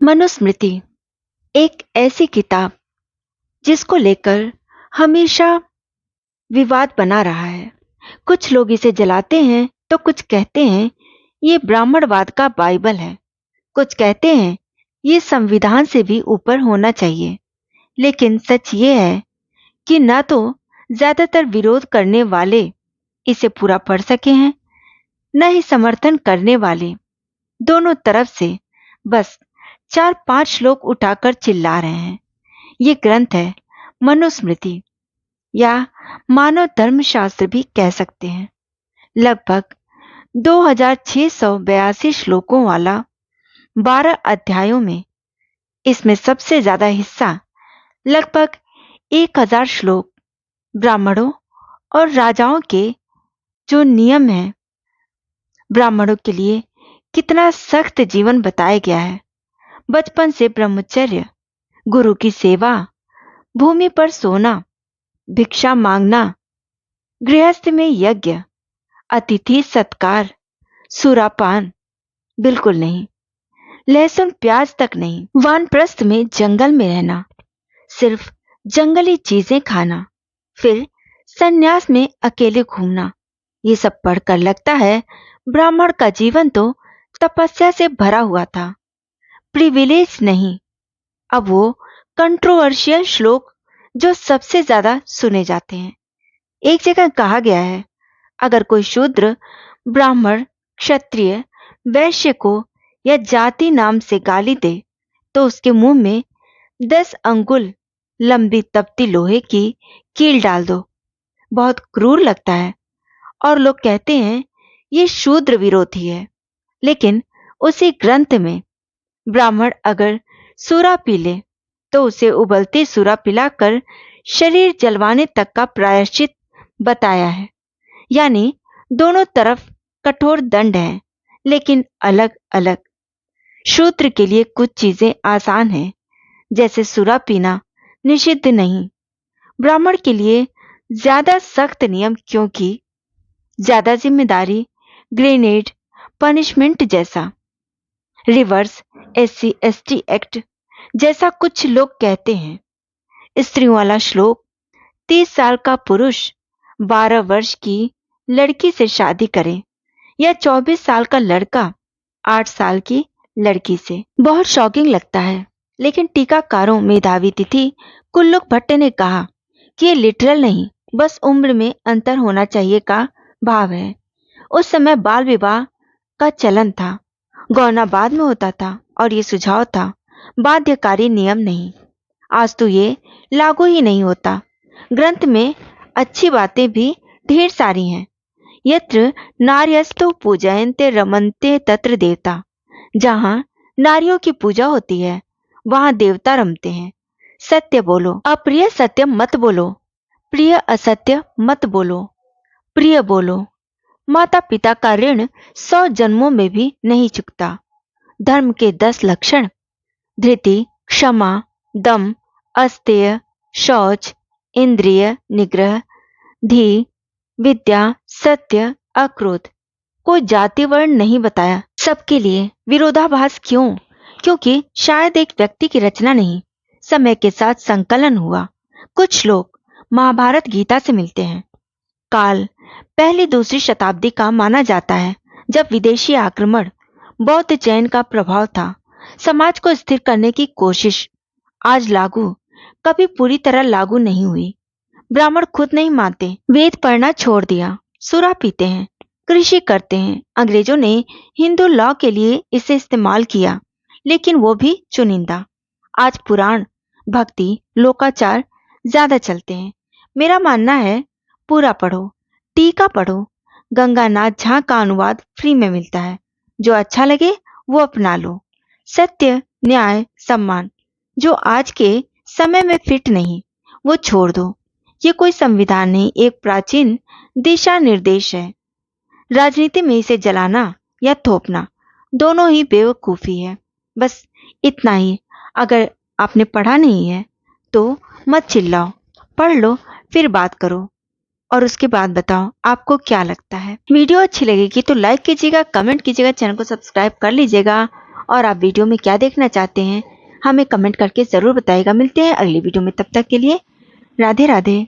मनुस्मृति एक ऐसी किताब जिसको लेकर हमेशा विवाद बना रहा है। कुछ लोग इसे जलाते हैं तो कुछ कहते हैं ये ब्राह्मणवाद का बाइबल है। कुछ कहते हैं ये संविधान से भी ऊपर होना चाहिए। लेकिन सच ये है कि ना तो ज्यादातर विरोध करने वाले इसे पूरा पढ़ सके हैं, न ही समर्थन करने वाले। दोनों तरफ से बस 4-5 लोग उठाकर चिल्ला रहे हैं। ये ग्रंथ है मनुस्मृति, या मानव धर्मशास्त्र भी कह सकते हैं। लगभग 2682 श्लोकों वाला 12 अध्यायों में इसमें सबसे ज्यादा हिस्सा, लगभग 1000 श्लोक, ब्राह्मणों और राजाओं के जो नियम हैं, ब्राह्मणों के लिए कितना सख्त जीवन बताया गया है। बचपन से ब्रह्मचर्य, गुरु की सेवा, भूमि पर सोना, भिक्षा मांगना, गृहस्थ में यज्ञ, अतिथि सत्कार, सुरापान बिल्कुल नहीं, लहसुन प्याज तक नहीं, वानप्रस्थ में जंगल में रहना, सिर्फ जंगली चीजें खाना, फिर सन्यास में अकेले घूमना। ये सब पढ़कर लगता है ब्राह्मण का जीवन तो तपस्या से भरा हुआ था, प्रिविलेज नहीं। अब वो कंट्रोवर्शियल श्लोक जो सबसे ज्यादा सुने जाते हैं। एक जगह कहा गया है, अगर कोई शूद्र ब्राह्मण, क्षत्रिय, वैश्य को या जाति नाम से गाली दे तो उसके मुंह में 10 अंगुल लंबी तपती लोहे की कील डाल दो। बहुत क्रूर लगता है और लोग कहते हैं ये शूद्र विरोधी है। लेकिन उसी ग्रंथ में ब्राह्मण अगर सूरा पी ले तो उसे उबलती सूरा पिलाकर शरीर जलवाने तक का प्रायश्चित बताया है। यानी दोनों तरफ कठोर दंड है, लेकिन अलग अलग। शूद्र के लिए कुछ चीजें आसान हैं, जैसे सूरा पीना निषिद्ध नहीं। ब्राह्मण के लिए ज्यादा सख्त नियम, क्योंकि ज्यादा जिम्मेदारी, ग्रेनेड पनिशमेंट जैसा, रिवर्स SC/ST एक्ट जैसा कुछ लोग कहते हैं। स्त्रियों वाला श्लोक, 30 साल का पुरुष 12 वर्ष की लड़की से शादी करे या 24 साल का लड़का 8 साल की लड़की से, बहुत शॉकिंग लगता है। लेकिन टीकाकारों मेधावी तिथि कुल्लुक भट्ट ने कहा कि ये लिटरल नहीं, बस उम्र में अंतर होना चाहिए का भाव है। उस समय बाल विवाह का चलन था, गौना बाद में होता था और ये सुझाव था, बाध्यकारी नियम नहीं। आज तो ये लागू ही नहीं होता। ग्रंथ में अच्छी बातें भी ढेर सारी हैं। यत्र नार्यस्तु पूजयन्ते रमन्ते तत्र देवता। जहां नारियों की पूजा होती है वहां देवता रमते हैं। सत्य बोलो, अप्रिय सत्य मत बोलो, प्रिय असत्य मत बोलो, प्रिय बोलो। माता पिता का ऋण 100 जन्मों में भी नहीं चुकता। धर्म के 10 लक्षण, धृति, क्षमा, दम, अस्तेय, शौच, इंद्रिय निग्रह, धी, विद्या, सत्य, अक्रोध। कोई जाति वर्ण नहीं बताया। सबके लिए विरोधाभास क्यों? क्योंकि शायद एक व्यक्ति की रचना नहीं, समय के साथ संकलन हुआ। कुछ लोग महाभारत गीता से मिलते हैं। काल पहली दूसरी शताब्दी का माना जाता है, जब विदेशी आक्रमण, बौद्ध जैन का प्रभाव था। समाज को स्थिर करने की कोशिश आज लागू, कभी पूरी तरह लागू नहीं हुई। ब्राह्मण खुद नहीं मानते, वेद पढ़ना छोड़ दिया, सुरा पीते हैं, कृषि करते हैं। अंग्रेजों ने हिंदू लॉ के लिए इसे इस्तेमाल किया, लेकिन वो भी चुनिंदा। आज पुराण, भक्ति, लोकाचार ज्यादा चलते हैं। मेरा मानना है पूरा पढ़ो, टीका पढ़ो। गंगानाथ झा का अनुवाद फ्री में मिलता है, जो अच्छा लगे वो अपना लो। सत्य, न्याय, सम्मान जो आज के समय में फिट नहीं, वो छोड़ दो। ये कोई संविधान नहीं, एक प्राचीन दिशा निर्देश है। राजनीति में इसे जलाना या थोपना दोनों ही बेवकूफी है। बस इतना ही। अगर आपने पढ़ा नहीं है तो मत चिल्लाओ, पढ़ लो, फिर बात करो और उसके बाद बताओ आपको क्या लगता है। वीडियो अच्छी लगेगी तो लाइक कीजिएगा, कमेंट कीजिएगा, चैनल को सब्सक्राइब कर लीजिएगा और आप वीडियो में क्या देखना चाहते हैं हमें कमेंट करके ज़रूर बताइएगा। मिलते हैं अगली वीडियो में, तब तक के लिए राधे राधे।